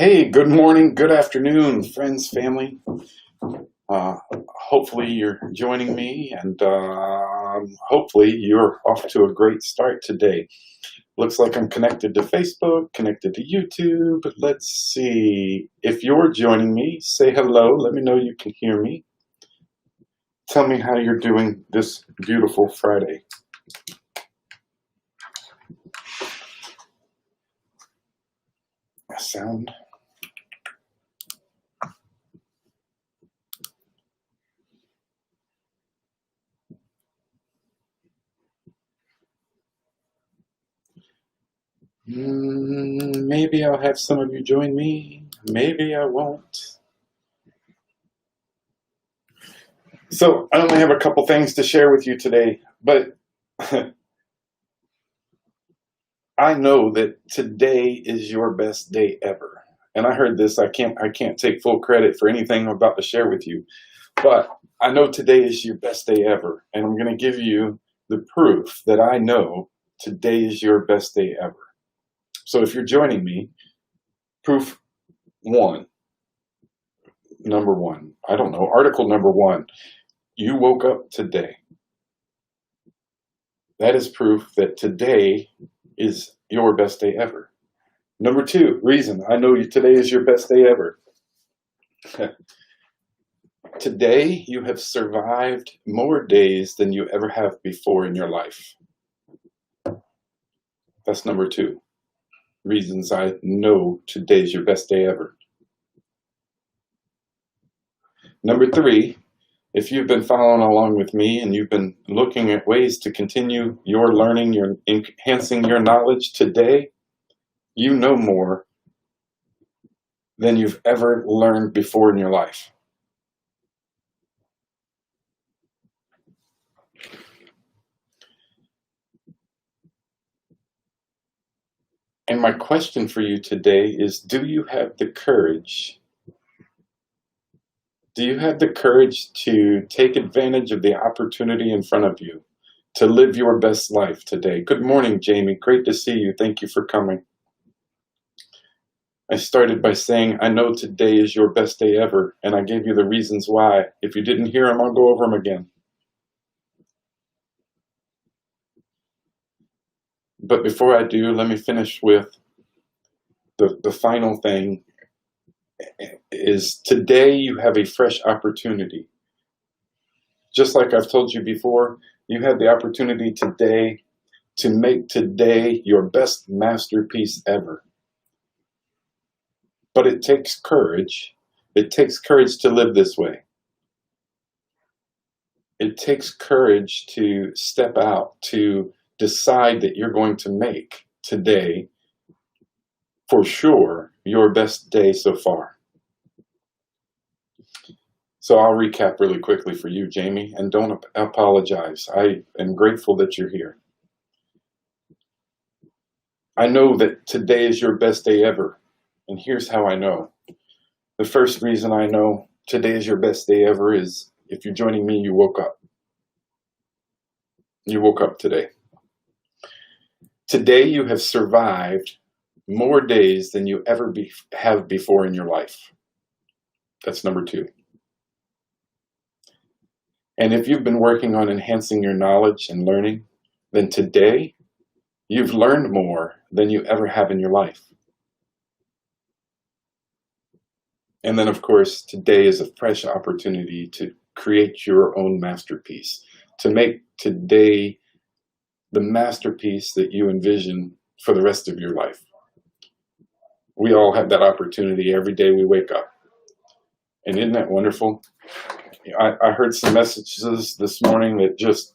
Hey, good morning, good afternoon, friends, family. Uh, Hopefully you're joining me and hopefully you're off to a great start today. Looks like I'm connected to Facebook, connected to YouTube. Let's see. If you're joining me, say hello. Let me know you can hear me. Tell me how you're doing this beautiful Friday. Sound. Maybe I'll have some of you join me. Maybe I won't. So I only have a couple things to share with you today, but I know that today is your best day ever. And I heard this. I can't take full credit for anything I'm about to share with you, but I know today is your best day ever, and I'm going to give you the proof that I know today is your best day ever. So if you're joining me, proof one, number one, I don't know, article number one, you woke up today. That is proof that today is your best day ever. Number two, reason I know today is your best day ever. Today you have survived more days than you ever have before in your life. That's number two. Reasons I know today is your best day ever. Number three, if you've been following along with me and you've been looking at ways to continue your learning, your enhancing your knowledge today, you know more than you've ever learned before in your life. And my question for you today is, do you have the courage? Do you have the courage to take advantage of the opportunity in front of you to live your best life today? Good morning, Jamie. Great to see you. Thank you for coming. I started by saying, I know today is your best day ever, and I gave you the reasons why. If you didn't hear them, I'll go over them again. But before I do, let me finish with the final thing is today you have a fresh opportunity. Just like I've told you before, you have the opportunity today to make today your best masterpiece ever. But it takes courage. It takes courage to live this way. It takes courage to step out, to decide that you're going to make today, for sure, your best day so far. So I'll recap really quickly for you, Jamie, and don't apologize. I am grateful that you're here. I know that today is your best day ever, and here's how I know. The first reason I know today is your best day ever is if you're joining me, you woke up. You woke up today. Today you have survived more days than you ever have before in your life. That's number two. And if you've been working on enhancing your knowledge and learning, then today you've learned more than you ever have in your life. And then, of course, today is a fresh opportunity to create your own masterpiece, to make today the masterpiece that you envision for the rest of your life. We all have that opportunity every day we wake up. And isn't that wonderful? I heard some messages this morning that just,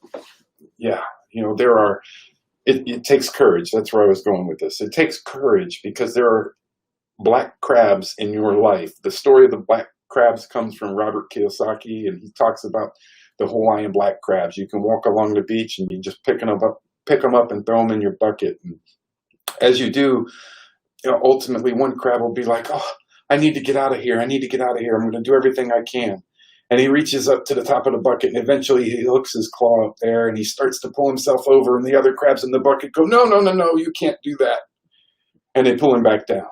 it takes courage. That's where I was going with this. It takes courage because there are black crabs in your life. The story of the black crabs comes from Robert Kiyosaki, and he talks about the Hawaiian black crabs. You can walk along the beach and you just pick them up and throw them in your bucket. And as you do, ultimately one crab will be like, oh, I need to get out of here. I need to get out of here. I'm going to do everything I can. And he reaches up to the top of the bucket, and eventually he hooks his claw up there, and he starts to pull himself over, and the other crabs in the bucket go, no, you can't do that. And they pull him back down.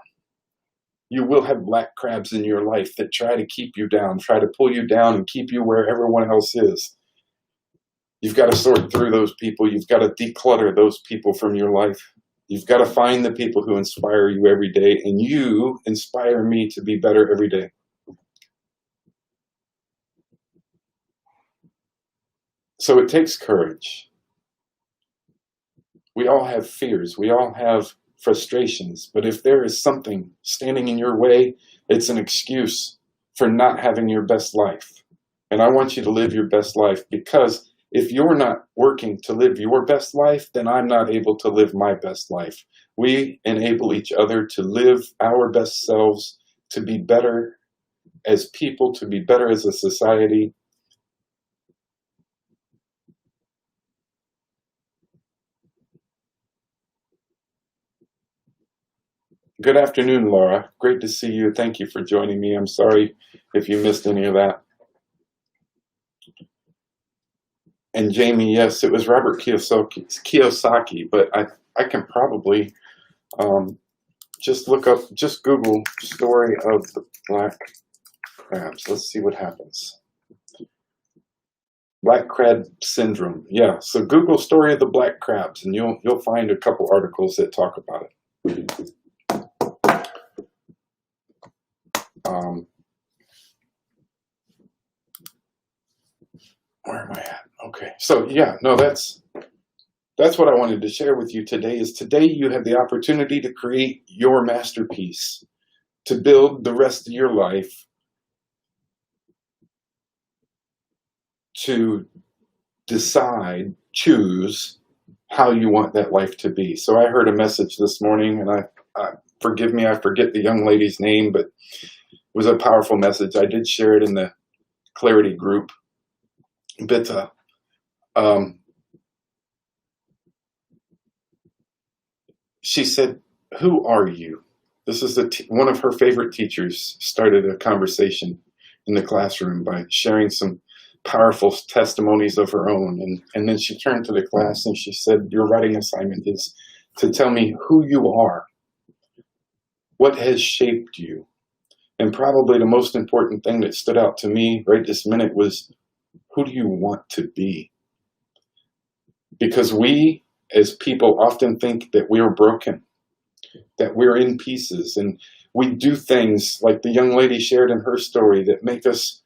You will have black crabs in your life that try to keep you down, try to pull you down and keep you where everyone else is. You've got to sort through those people. You've got to declutter those people from your life. You've got to find the people who inspire you every day, and you inspire me to be better every day. So it takes courage. We all have fears. We all have frustrations. But if there is something standing in your way, it's an excuse for not having your best life. And I want you to live your best life, because if you're not working to live your best life, then I'm not able to live my best life. We enable each other to live our best selves, to be better as people, to be better as a society. Good afternoon, Laura. Great to see you. Thank you for joining me. I'm sorry if you missed any of that. And Jamie, yes, it was Robert Kiyosaki, but I can probably just look up, just Google story of the black crabs. Let's see what happens. Black crab syndrome. Yeah, so Google story of the black crabs, and you'll find a couple articles that talk about it. Where am I at? Okay, so yeah, no, that's what I wanted to share with you today. Is today you have the opportunity to create your masterpiece, to build the rest of your life, to decide, choose how you want that life to be. So I heard a message this morning, and forgive me, I forget the young lady's name, but it was a powerful message. I did share it in the Clarity group. But she said, "Who are you?" This is one of her favorite teachers started a conversation in the classroom by sharing some powerful testimonies of her own. And then she turned to the class and she said, "Your writing assignment is to tell me who you are. What has shaped you?" And probably the most important thing that stood out to me right this minute was, who do you want to be? Because we, as people, often think that we are broken, that we're in pieces, and we do things like the young lady shared in her story that make us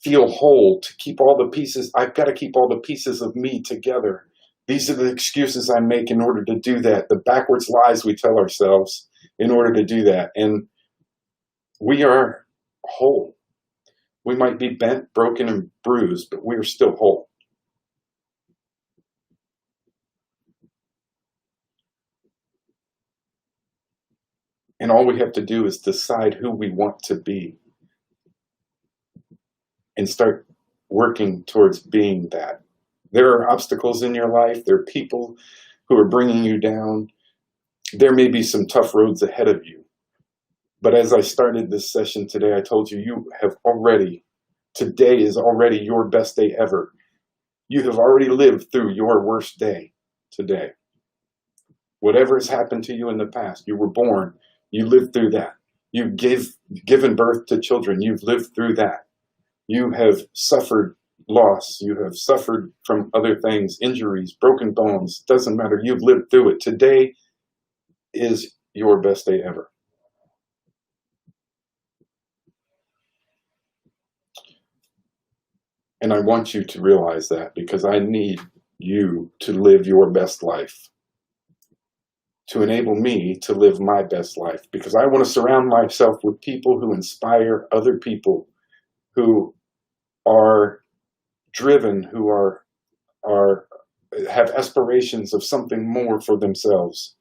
feel whole, to keep all the pieces. I've got to keep all the pieces of me together. These are the excuses I make in order to do that, the backwards lies we tell ourselves in order to do that. And we are whole. We might be bent, broken, and bruised, but we are still whole. And all we have to do is decide who we want to be and start working towards being that. There are obstacles in your life. There are people who are bringing you down. There may be some tough roads ahead of you. But as I started this session today, I told you, today is already your best day ever. You have already lived through your worst day today. Whatever has happened to you in the past, you were born, you lived through that. You've given birth to children, you've lived through that. You have suffered loss, you have suffered from other things, injuries, broken bones, doesn't matter, you've lived through it. Today is your best day ever. And I want you to realize that, because I need you to live your best life, to enable me to live my best life, because I want to surround myself with people who inspire other people, who are driven, who have aspirations of something more for themselves.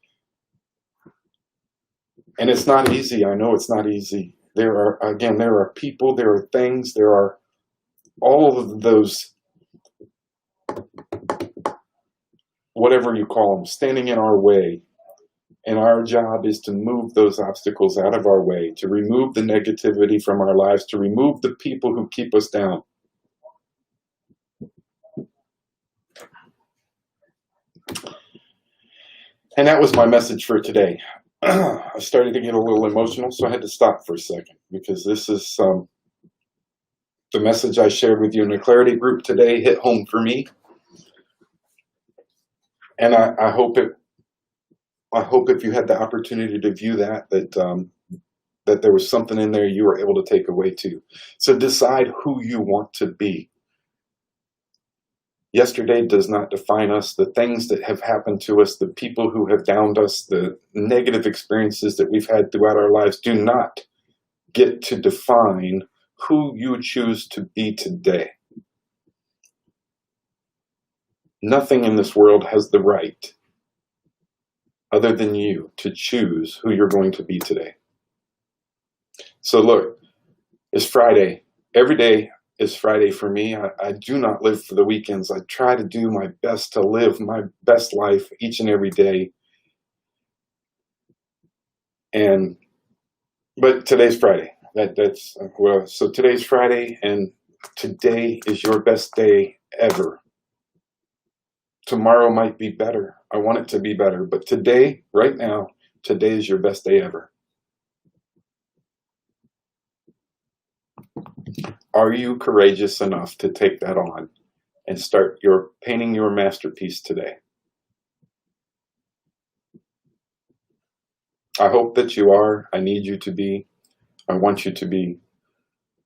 And it's not easy. I know it's not easy. There are people, there are things, there are all of those, whatever you call them, standing in our way. And our job is to move those obstacles out of our way, to remove the negativity from our lives, to remove the people who keep us down. And that was my message for today. I started to get a little emotional, so I had to stop for a second because this is the message I shared with you in the Clarity group today hit home for me, and I hope it. I hope if you had the opportunity to view that that there was something in there you were able to take away too. So decide who you want to be. Yesterday does not define us. The things that have happened to us, the people who have downed us, the negative experiences that we've had throughout our lives do not get to define who you choose to be today. Nothing in this world has the right, other than you, to choose who you're going to be today. So look, it's Friday. Every day is Friday for me. I do not live for the weekends. I try to do my best to live my best life each and every day. But today's Friday. So today's Friday, and today is your best day ever. Tomorrow might be better. I want it to be better, but today, right now, today is your best day ever. Are you courageous enough to take that on and start painting your masterpiece today? I hope that you are. I need you to be. I want you to be.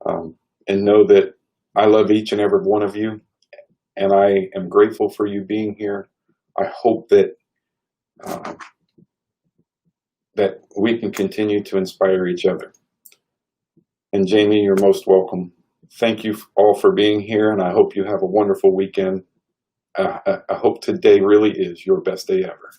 And know that I love each and every one of you, and I am grateful for you being here. I hope that that we can continue to inspire each other. And Jamie, you're most welcome. Thank you all for being here, and I hope you have a wonderful weekend. I hope today really is your best day ever.